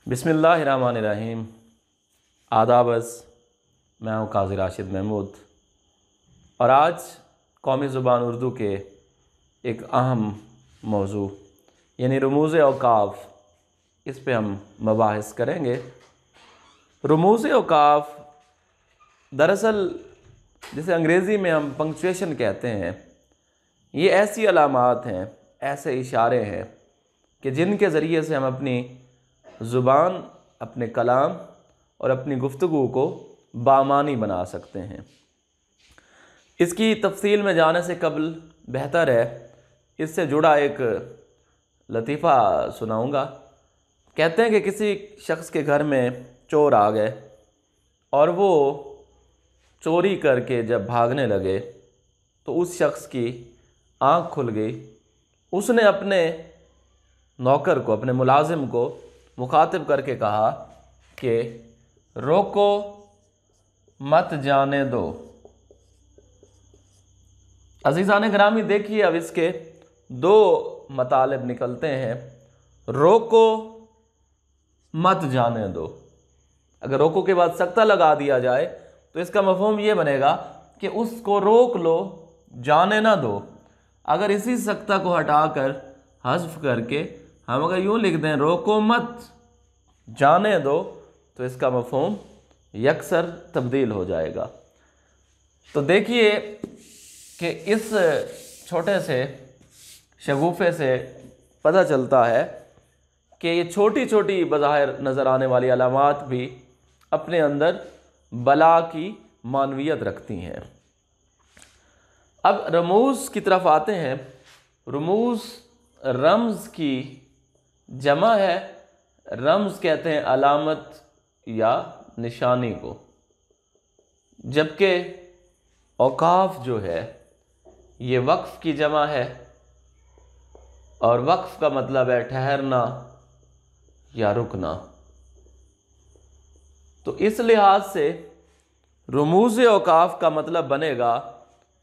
बिस्मिल्लाहिर्रहमानिर्रहीम। आदाबस, मैं हूँ काज़ी राशिद महमूद और आज कौमी ज़ुबान उर्दू के एक अहम मौजू यानी रमूज़ औक़ाफ़, इस पे हम मबाहिस करेंगे। रमूज़ औक़ाफ़ दरअसल जिसे अंग्रेज़ी में हम पंक्चुएशन कहते हैं, ये ऐसी अलामात हैं, ऐसे इशारे हैं कि जिनके ज़रिए से हम अपनी ज़ुबान, अपने कलाम और अपनी गुफ्तगू को बामानी बना सकते हैं। इसकी तफसील में जाने से कबल बेहतर है इससे जुड़ा एक लतीफ़ा सुनाऊंगा। कहते हैं कि किसी शख्स के घर में चोर आ गए और वो चोरी करके जब भागने लगे तो उस शख्स की आँख खुल गई। उसने अपने नौकर को, अपने मुलाजिम को मुखातिब करके कहा कि रोको, मत जाने दो। अज़ीज़ान गिरामी, देखिए अब इसके दो मतलब निकलते हैं। रोको, मत जाने दो। अगर रोको के बाद सख्ता लगा दिया जाए तो इसका मफ़हूम ये बनेगा कि उसको रोक लो, जाने ना दो। अगर इसी सख्ता को हटाकर हज़्फ़ करके हम अगर यूँ लिख दें रोको मत जाने दो, तो इसका मफ़हूम यकसर तब्दील हो जाएगा। तो देखिए कि इस छोटे से शगुफ़े से पता चलता है कि ये छोटी छोटी बज़ाहिर नज़र आने वाली अलामात भी अपने अंदर बला की मानवियत रखती हैं। अब रमूज़ की तरफ आते हैं। रमूज़ रम्ज़ की जमा है। रम्ज़ कहते हैं अलामत या निशानी को, जबकि औक़ाफ़ जो है ये वक्फ़ की जमा है और वक्फ़ का मतलब है ठहरना या रुकना। तो इस लिहाज से रमूज़ औक़ाफ़ का मतलब बनेगा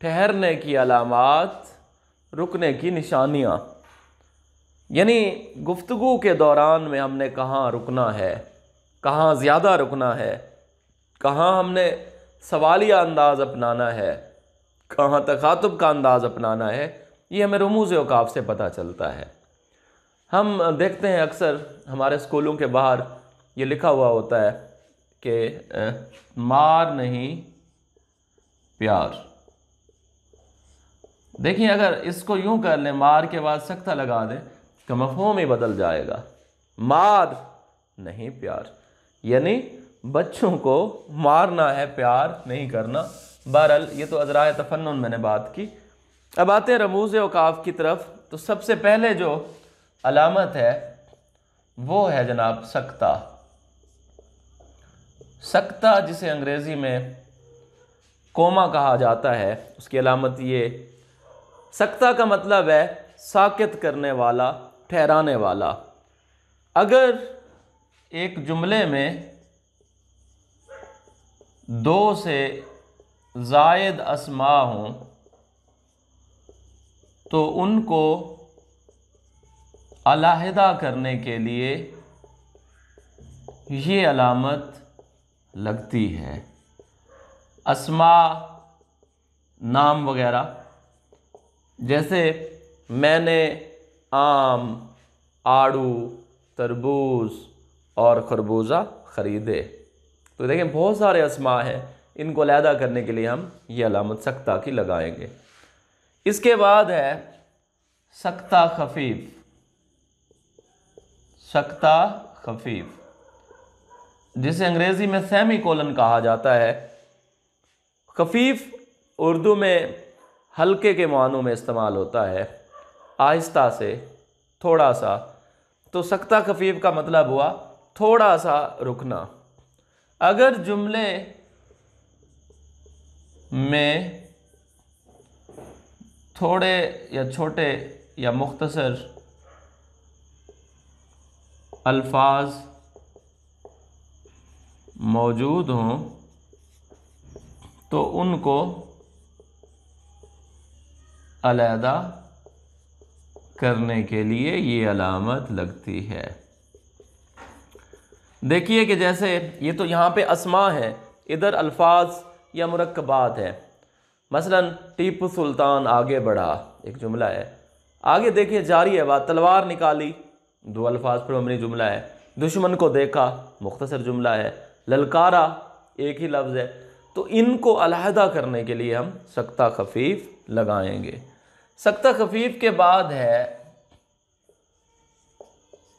ठहरने की अलामात, रुकने की निशानियाँ। यानी गुफ्तगू के दौरान में हमने कहाँ रुकना है, कहाँ ज़्यादा रुकना है, कहाँ हमने सवालिया अंदाज़ अपनाना है, कहाँ तखातुब का अंदाज़ अपनाना है, ये हमें रमूज़ औक़ाफ़ से पता चलता है। हम देखते हैं अक्सर हमारे स्कूलों के बाहर ये लिखा हुआ होता है कि मार नहीं प्यार। देखिए, अगर इसको यूँ कर लें, मार के बाद सख्ता लगा दें, का मफ़हूम ही बदल जाएगा। मार नहीं प्यार, यानी बच्चों को मारना है, प्यार नहीं करना। बहरहाल ये तो अज़राए तफन्नुन मैंने बात की। अब आते हैं रमूज़ औक़ाफ़ की तरफ। तो सबसे पहले जो अलामत है वो है जनाब सख्ता। सख्ता जिसे अंग्रेज़ी में कोमा कहा जाता है, उसकी अलामत ये, सख्ता का मतलब है साकित करने वाला, ठहराने वाला। अगर एक जुमले में दो से ज़ायद अस्मा हों तो उनको अलहदा करने के लिए ये अलामत लगती है। अस्मा, नाम वगैरह, जैसे मैंने आम, आड़ू, तरबूज और खरबूजा ख़रीदे। तो देखें बहुत सारे अस्मा हैं, इनको अलहदा करने के लिए हम ये अलामत सख्ता की लगाएंगे। इसके बाद है सख्ता खफीफ। सख्ता खफीफ जिसे अंग्रेज़ी में सेमी कोलन कहा जाता है। खफीफ उर्दू में हल्के के मानों में इस्तेमाल होता है, आहिस्ता से, थोड़ा सा। तो सख्ता खफीफ का मतलब हुआ थोड़ा सा रुकना। अगर जुमले में थोड़े या छोटे या मुख्तसर अल्फाज मौजूद हों तो उनको अलहदा करने के लिए ये अलामत लगती है। देखिए कि जैसे ये तो यहाँ पे अस्मा है, इधर अल्फाज या मुरक्कबात है। मसलन टीपू सुल्तान आगे बढ़ा, एक जुमला है। आगे देखिए जारी है बात, तलवार निकाली, दो अल्फाज पर मबनी जुमला है। दुश्मन को देखा, मुख्तसर जुमला है। ललकारा, एक ही लफ्ज़ है। तो इनको अलहदा करने के लिए हम सक्ता खफीफ लगाएंगे। सक्ता खफीफ के बाद है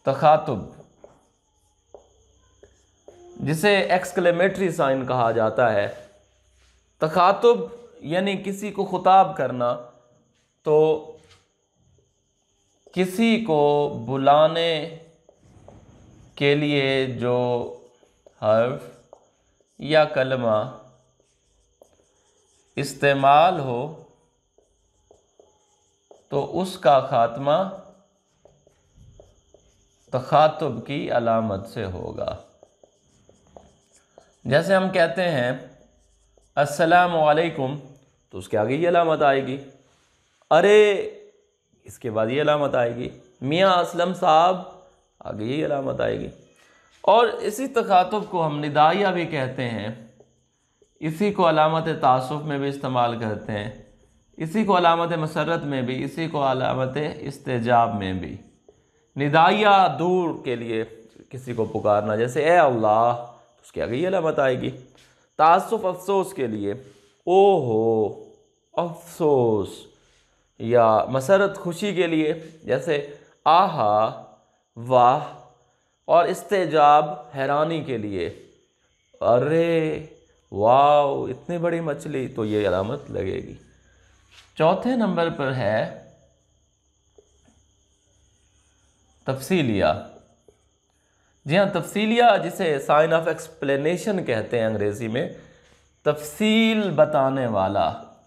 तखातुब, जिसे एक्सक्लेमेटरी साइन कहा जाता है। तखातुब यानी किसी को खुताब करना, तो किसी को बुलाने के लिए जो हर्फ या कलमा इस्तेमाल हो तो उसका खात्मा तखातुब की अलामत से होगा। जैसे हम कहते हैं अस्सलामु अलैकुम, तो उसके आगे ये अलामत आएगी। अरे, इसके बाद ये अलामत आएगी। मियाँ असलम साहब, आगे ये अलामत आएगी। और इसी तखातुब को हम निदाइया भी कहते हैं। इसी को अलामत तासुफ में भी इस्तेमाल करते हैं, इसी को अलामत मसरत में भी, इसी को अलामत इस्तेजाब में भी। निदाइया दूर के लिए किसी को पुकारना, जैसे ए अल्लाह, तो उसके आगे ये अलामत आएगी। तासुफ अफसोस के लिए, ओहो अफसोस। या मसरत खुशी के लिए, जैसे आहा वाह। और इस्तेजाब हैरानी के लिए, अरे वाव इतनी बड़ी मछली, तो ये अलामत लगेगी। चौथे नंबर पर है तफसीलिया। जी हाँ, तफसीलिया, जिसे साइन ऑफ एक्सप्लेनेशन कहते हैं अंग्रेज़ी में। तफसील बताने वाला,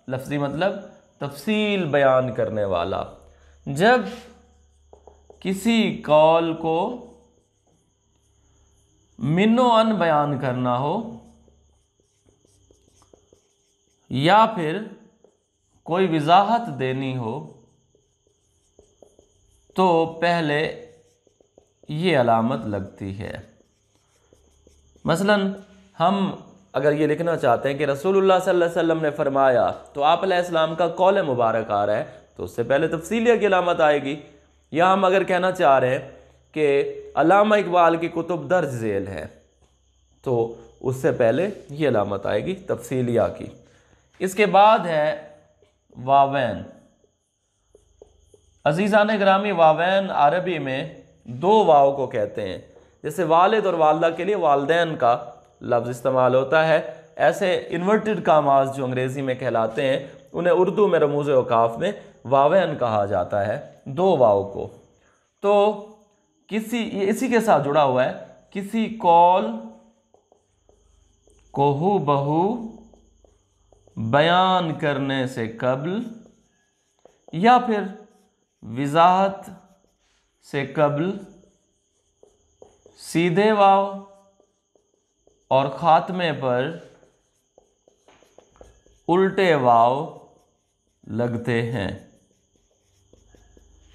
लफ्ज़ी मतलब तफसील बयान करने वाला। जब किसी कौल को मिनो अन बयान करना हो या फिर कोई वजाहत देनी हो, तो पहले ये अलामत लगती है। मसलन हम अगर ये लिखना चाहते हैं कि रसूलुल्लाह सल्लल्लाहु अलैहि वसल्लम ने फरमाया, तो आप अलैहिस्सलाम का कौल मुबारक आ रहा है, तो उससे पहले तफसीलिया की अलामत आएगी। या हम अगर कहना चाह रहे हैं कि अल्लामा इकबाल की कुतुब दर्ज झेल है, तो उससे पहले ये अलामत आएगी तफसीलिया की। इसके बाद है वावैन। अजीज़ान ग्रामी, वावैन अरबी में दो वाव को कहते हैं। जैसे वालिद और वालदा के लिए वालदैन का लफ्ज़ इस्तेमाल होता है, ऐसे इन्वर्टेड कामाज जो अंग्रेज़ी में कहलाते हैं, उन्हें उर्दू में रमूज़ औकाफ में वावैन कहा जाता है, दो वाव को। तो इसी के साथ जुड़ा हुआ है, किसी कौल को हू बहू बयान करने से कब्ल या फिर वजाहत से कब्ल सीधे वाव और खात्मे पर उल्टे वाव लगते हैं।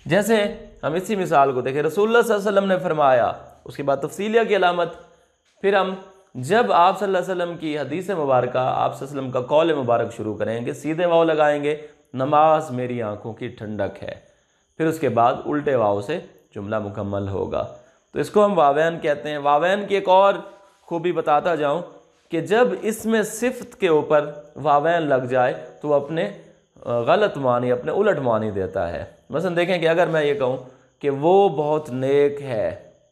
जैसे हम इसी मिसाल को देखें, रसूलुल्लाह सल्लल्लाहु अलैहि वसल्लम ने फरमाया, उसके बाद तफसीलिया की अलामत। फिर हम जब आप सल्लल्लाहु अलैहि वसल्लम की हदीस मुबारक, आप सल्लल्लाहु अलैहि वसल्लम का कौल मुबारक शुरू करेंगे, सीधे वाव लगाएंगे, नमाज मेरी आंखों की ठंडक है। फिर उसके बाद उल्टे वाव से जुमला मुकम्मल होगा। तो इसको हम वावैन कहते हैं। वावैन की एक और खूबी बताता जाऊं कि जब इसमें सिफ्त के ऊपर वावैन लग जाए तो अपने गलत मानी, अपने उलट मानी देता है। मसलन देखें कि अगर मैं ये कहूँ कि वो बहुत नेक है,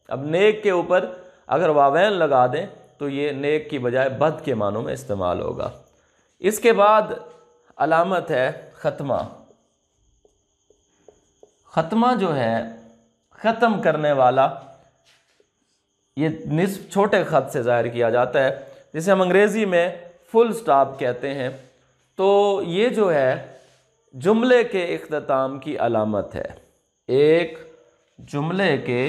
अब नेक के ऊपर अगर वावैन लगा दें तो ये नेक की बजाय बद के मानों में इस्तेमाल होगा। इसके बाद अलामत है ख़त्मा। ख़त्मा जो है, ख़त्म करने वाला, ये निस्फ छोटे ख़त से ज़ाहिर किया जाता है, जिसे हम अंग्रेज़ी में फुल स्टॉप कहते हैं। तो ये जो है जुमले के इख्तिताम की अलामत है। एक जुमले के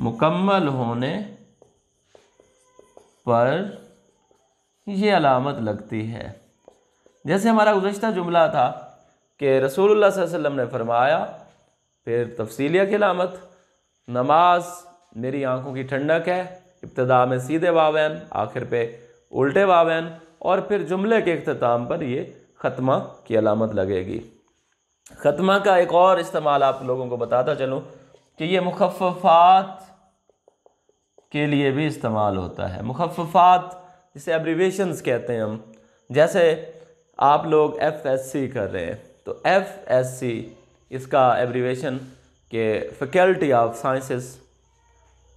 मुकम्मल होने पर ये अलामत लगती है। जैसे हमारा गुज़श्ता जुमला था कि रसूलुल्लाह सल्लल्लाहु अलैहि वसल्लम ने फरमाया, फिर तफसीलिया की अलामत, नमाज मेरी आंखों की ठंडक है, इब्तिदा में सीधे वावैन, आखिर पे उल्टे वावैन, और फिर जुमले के इख्तिताम पर ये ख़त्मा की अलामत लगेगी। ख़त्मा का एक और इस्तेमाल आप लोगों को बताता चलूँ कि ये मुखफ़्फ़ात के लिए भी इस्तेमाल होता है। मुखफ़्फ़ात जिसे एब्रीवेशंस कहते हैं हम, जैसे आप लोग FSC कर रहे हैं तो FSC इसका एब्रीवेशन के faculty of sciences,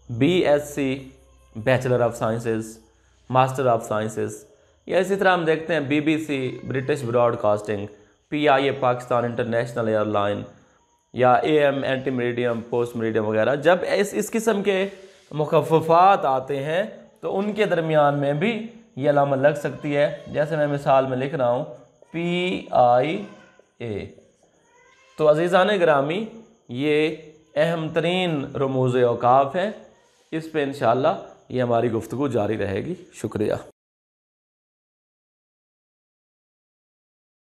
BSc bachelor of sciences, master of sciences, या इसी तरह हम देखते हैं BBC British broadcasting, PIA Pakistan international airline, या AM anti medium post medium वगैरह। जब इस किस्म के मुखफ़्फ़ात आते हैं तो उनके दरमियान में भी ये अलामत लग सकती है। जैसे मैं मिसाल में लिख रहा हूँ PIA। तो अज़ीज़ान गिरामी ये अहम तरीन रमूज़ औक़ाफ़ है, इस पे इंशाअल्लाह ये हमारी गुफ्तगू जारी रहेगी। शुक्रिया।